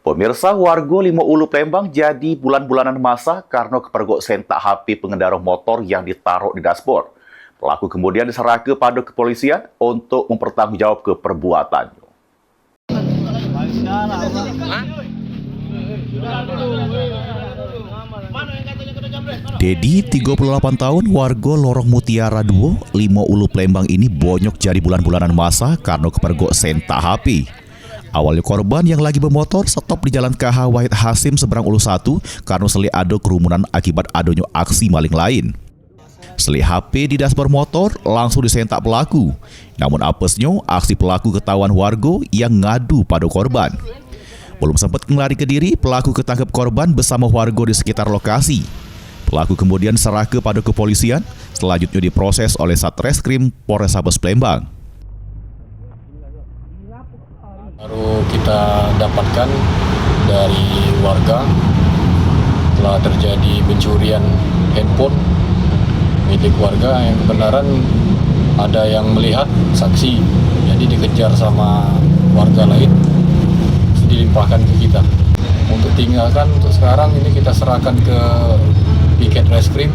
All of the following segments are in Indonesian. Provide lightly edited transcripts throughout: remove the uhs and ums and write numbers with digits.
Pemirsa, warga Lima Ulu Palembang jadi bulan-bulanan masa karena kepergok sentak HP pengendara motor yang ditaruh di dashboard. Pelaku kemudian diserahkan pada kepolisian untuk mempertanggungjawab perbuatannya. Dedi, 38 tahun, warga Lorong Mutiara 2, Lima Ulu Palembang ini bonyok jadi bulan-bulanan masa karena kepergok sentak HP. Awalnya korban yang lagi bermotor stop di Jalan KH Wahid Hasim seberang Ulu 1 karena seli ada kerumunan akibat adanya aksi maling lain. Seli HP di dashboard motor langsung disentak pelaku. Namun apesnya aksi pelaku ketahuan warga yang ngadu pada korban. Belum sempat melari ke diri, pelaku ketangkep korban bersama warga di sekitar lokasi. Pelaku kemudian serah kepada kepolisian, selanjutnya diproses oleh Satreskrim Polrestabes Palembang. Baru kita dapatkan dari warga telah terjadi pencurian handphone milik warga yang kebenaran ada yang melihat saksi, jadi dikejar sama warga lain, dilimpahkan ke kita. Untuk tinggalkan untuk sekarang ini kita serahkan ke Piket Reskrim.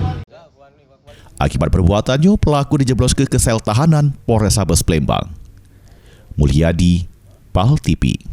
Akibat perbuatannya, pelaku dijebloskan ke sel tahanan Polrestabes Palembang. Mulyadi, PAL TV.